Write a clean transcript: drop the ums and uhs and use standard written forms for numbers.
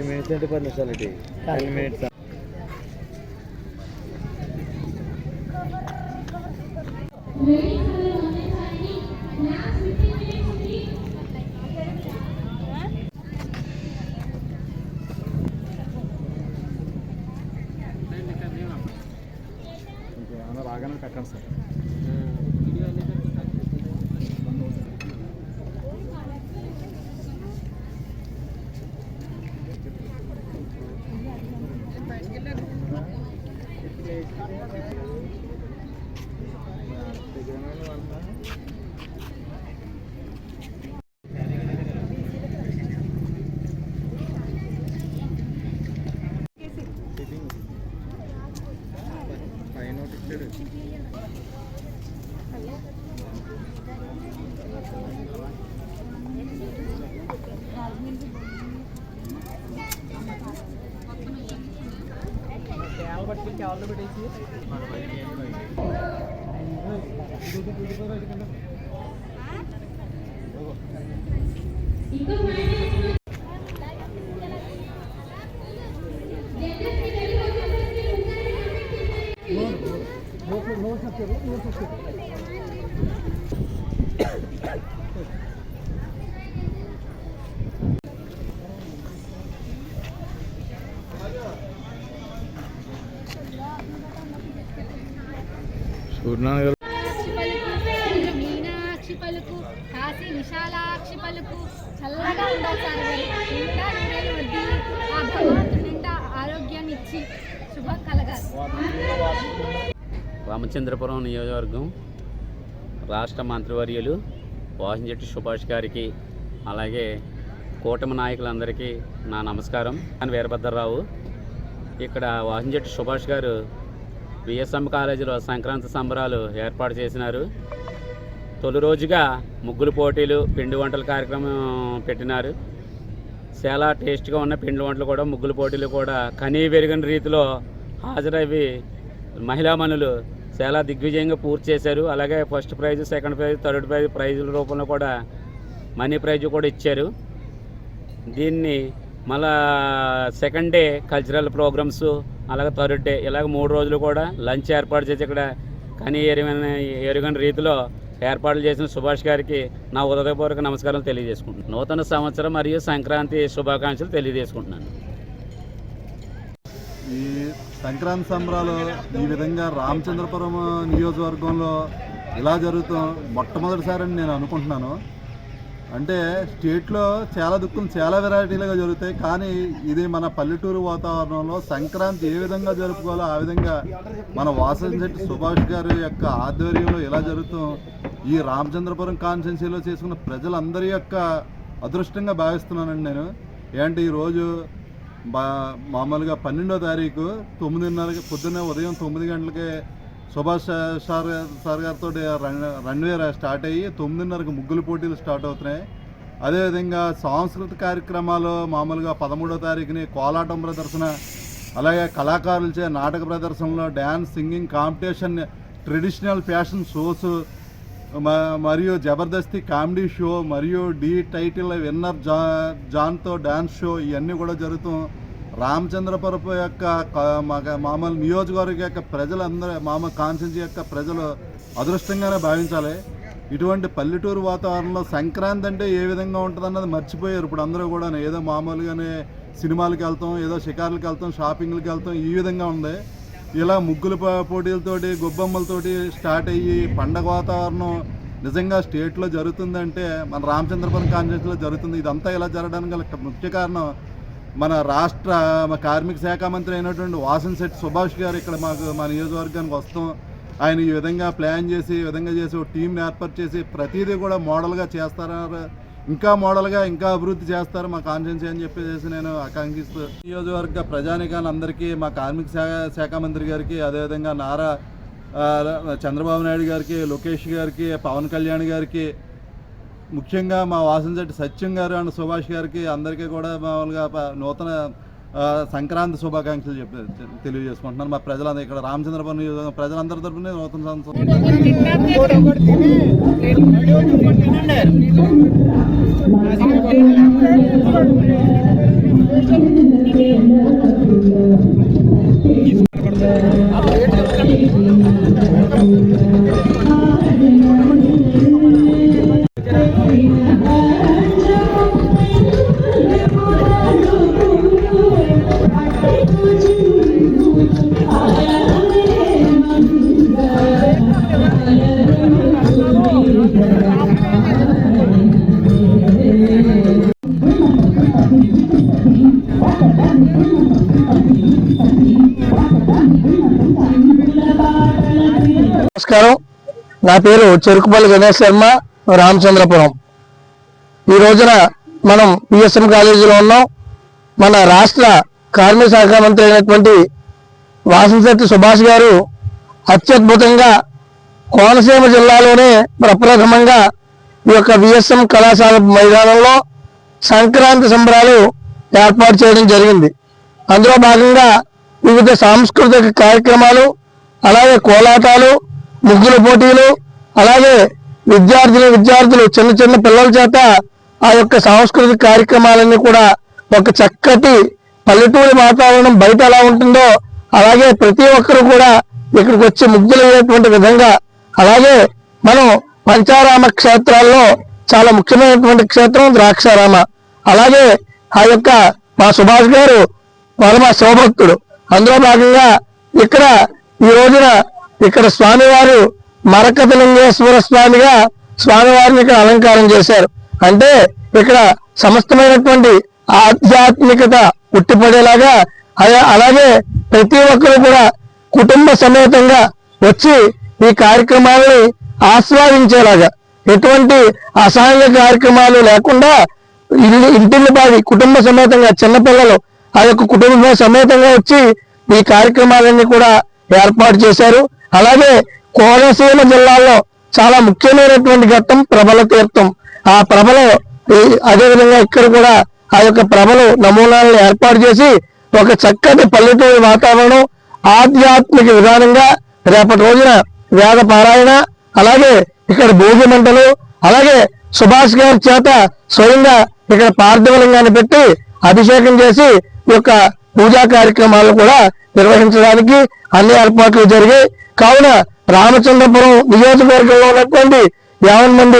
minutes అంటే 10 నిమిషాలు 10 minutes. రాగానే కట్టాను సార్. మీనాక్షి పలుకు కాశీ విశాలాక్షి పలుకు చల్లగా ఉండాలి నిండా నూరేళ్ళు వద్ది ఆ భగవంతుడు నిండా ఆరోగ్యాన్ని ఇచ్చి శుభం కలగాలి. రామచంద్రపురం నియోజకవర్గం రాష్ట్ర మంత్రివర్యులు వాసంశెట్టి సుభాష్ గారికి అలాగే కూటమి నాయకులందరికీ నా నమస్కారం. అని వీరభద్రరావు. ఇక్కడ వాసంశెట్టి సుభాష్ గారు బిఎస్ఎం కాలేజీలో సంక్రాంతి సంబరాలు ఏర్పాటు చేసినారు. తొలి రోజుగా ముగ్గులు పోటీలు, పిండి వంటల కార్యక్రమం పెట్టినారు. చాలా టేస్ట్గా ఉన్న పిండి వంటలు కూడా, ముగ్గులు పోటీలు కూడా కనీ వెరిగిన రీతిలో హాజరవి మహిళామణులు చాలా దిగ్విజయంగా పూర్తి చేశారు. అలాగే first prize, second prize, third prize ప్రైజుల రూపంలో కూడా మనీ ప్రైజ్ కూడా ఇచ్చారు. దీన్ని మళ్ళా సెకండ్ డే కల్చరల్ ప్రోగ్రామ్స్, అలాగే థర్డ్ డే ఇలాగ 3 రోజులు కూడా లంచ్ ఏర్పాటు చేసి ఇక్కడ కానీ ఎరుగని రీతిలో ఏర్పాట్లు చేసిన సుభాష్ గారికి నా హృదయపూర్వక నమస్కారాలు తెలియజేసుకుంటున్నాను. నూతన సంవత్సరం మరియు సంక్రాంతి శుభాకాంక్షలు తెలియజేసుకుంటున్నాను. ఈ సంక్రాంతి సంబరాలు ఈ విధంగా రామచంద్రపురం నియోజకవర్గంలో ఇలా జరుగుతాం మొట్టమొదటిసారని నేను అనుకుంటున్నాను. అంటే స్టేట్లో చాలా దుక్కులు చాలా వెరైటీలుగా జరుగుతాయి, కానీ ఇది మన పల్లెటూరు వాతావరణంలో సంక్రాంతి ఏ విధంగా జరుపుకోవాలో ఆ విధంగా మన వాసంశెట్టి సుభాష్ గారి యొక్క ఆధ్వర్యంలో ఇలా జరుగుతాం ఈ రామచంద్రపురం కాన్స్టిట్యున్సీలో చేసుకున్న ప్రజలందరి యొక్క అదృష్టంగా భావిస్తున్నానండి నేను. ఏంటంటే ఈరోజు మామూలుగా 12వ తారీఖు 9:30 పొద్దున్నే ఉదయం 9 గంటలకే సుభాష్ సార్ గారితో రన్వే స్టార్ట్ అయ్యి 9:30కి ముగ్గుల పోటీలు స్టార్ట్ అవుతున్నాయి. అదేవిధంగా సాంస్కృతిక కార్యక్రమాలు మామూలుగా 13వ తారీఖుని కోలాటం ప్రదర్శన, అలాగే కళాకారులచే నాటక ప్రదర్శనలో dance, singing competition, traditional fashion shows మరియు జబర్దస్తి కామెడీ షో మరియు డి టైటిల్ విన్నర్ జాన్తో డ్యాన్స్ షో ఇవన్నీ కూడా జరుగుతూ రామచంద్రపురం యొక్క మామూలు నియోజకవర్గ యొక్క ప్రజలందరూ మామూలు కాన్స్టిట్యున్సీ యొక్క ప్రజలు అదృష్టంగానే భావించాలి. ఇటువంటి పల్లెటూరు వాతావరణంలో సంక్రాంతి అంటే ఏ విధంగా ఉంటుంది అన్నది మర్చిపోయారు ఇప్పుడు అందరూ కూడా. ఏదో మామూలుగానే సినిమాలకు వెళ్తాం, ఏదో షికార్లకు వెళ్తాం, షాపింగ్లకు వెళ్తాం, ఈ విధంగా ఉంది. ఇలా ముగ్గుల పోటీలతోటి, గొబ్బమ్మలతోటి స్టార్ట్ అయ్యి పండగ వాతావరణం నిజంగా స్టేట్లో జరుగుతుందంటే మన రామచంద్రపురం కాన్స్టిట్యూన్సీలో జరుగుతుంది. ఇదంతా ఇలా జరగడానికి గల ముఖ్య కారణం మన రాష్ట్ర కార్మిక శాఖ మంత్రి అయినటువంటి వాసంశెట్టి సుభాష్ గారు ఇక్కడ మా నియోజకవర్గానికి వస్తాం, ఆయన ఈ విధంగా ప్లాన్ చేసి ఈ విధంగా చేసి ఒక టీంని ఏర్పాటు చేసి ప్రతిదీ కూడా మోడల్గా చేస్తారు, ఇంకా మోడల్గా ఇంకా అభివృద్ధి చేస్తారు మా కాన్స్టిట్యున్సీ అని చెప్పేసి నేను ఆకాంక్షిస్తూ నియోజకవర్గ ప్రజానికాన్ని అందరికీ మా కార్మిక శాఖ మంత్రి గారికి, అదేవిధంగా నారా చంద్రబాబు నాయుడు గారికి, లోకేష్ గారికి, పవన్ కళ్యాణ్ గారికి, ముఖ్యంగా మా వాసంశెట్టి సత్యం గారు అండ్ సుభాష్ గారికి అందరికీ కూడా మామూలుగా నూతన సంక్రాంతి శుభాకాంక్షలు తెలియజేసుకుంటున్నాను. మా ప్రజలందరూ ఇక్కడ రామచంద్రపురం నియోజకవర్గం ప్రజలందరి తరఫున నూతన నమస్కారం, నా పేరు చెరుకుపల్లి గణేష్ శర్మ, రామచంద్రపురం. ఈ రోజున మనం పిఎస్ఎం కాలేజీలో ఉన్నాం. మన రాష్ట్ర కార్మిక శాఖ మంత్రి అయినటువంటి వాసంశెట్టి సుభాష్ గారు అత్యద్భుతంగా కోనసీమ జిల్లాలోనే ప్రప్రథమంగా ఈ యొక్క విఎస్ఎం కళాశాల మైదానంలో సంక్రాంతి సంబరాలు ఏర్పాటు చేయడం జరిగింది. అందులో భాగంగా వివిధ సాంస్కృతిక కార్యక్రమాలు, అలాగే కోలాటాలు, ముగ్గుల పోటీలు, అలాగే విద్యార్థులు చిన్న చిన్న పిల్లల చేత ఆ యొక్క సాంస్కృతిక కార్యక్రమాలన్నీ కూడా ఒక చక్కటి పల్లెటూరి వాతావరణం బయట ఎలా ఉంటుందో అలాగే ప్రతి ఒక్కరు కూడా ఇక్కడికి వచ్చి ముగ్గులయ్యేటువంటి విధంగా, అలాగే మనం పంచారామ క్షేత్రాల్లో చాలా ముఖ్యమైనటువంటి క్షేత్రం ద్రాక్షారామ. అలాగే ఆ యొక్క మా సుభాష్ గారు పరమ శివభక్తుడు. అందులో భాగంగా ఇక్కడ ఈ రోజున ఇక్కడ స్వామివారు మరకతలింగేశ్వర స్వామిగా స్వామివారిని ఇక్కడ అలంకారం చేశారు. అంటే ఇక్కడ సమస్తమైనటువంటి ఆధ్యాత్మికత ఉట్టిపడేలాగా, అలాగే ప్రతి ఒక్కరు కూడా కుటుంబ సమేతంగా వచ్చి ఈ కార్యక్రమాలని ఆస్వాదించేలాగా, ఎటువంటి అసహాయ కార్యక్రమాలు లేకుండా ఇంటిని బాడి కుటుంబ సమేతంగా చిన్నపిల్లలు ఆ యొక్క కుటుంబ సమేతంగా వచ్చి ఈ కార్యక్రమాలన్నీ కూడా ఏర్పాటు చేశారు. అలాగే కోనసీమ జిల్లాలో చాలా ముఖ్యమైనటువంటి ఘట్టం ప్రభల తీర్థం. ఆ ప్రభలో అదేవిధంగా ఇక్కడ కూడా ఆ యొక్క ప్రభలు నమూనాలను ఏర్పాటు చేసి ఒక చక్కటి పల్లెటూరి వాతావరణం, ఆధ్యాత్మిక విధానంగా రేపటి రోజున వేద పారాయణ, అలాగే ఇక్కడ భోగి మంటలు, అలాగే సుభాష్ గారి చేత స్వయంగా ఇక్కడ పార్థివలింగాన్ని పెట్టి అభిషేకం చేసి ఈ యొక్క పూజా కార్యక్రమాలు కూడా నిర్వహించడానికి అన్ని ఏర్పాట్లు జరిగాయి. కావున రామచంద్రపురం నియోజకవర్గంలో ఉన్నటువంటి 50 మంది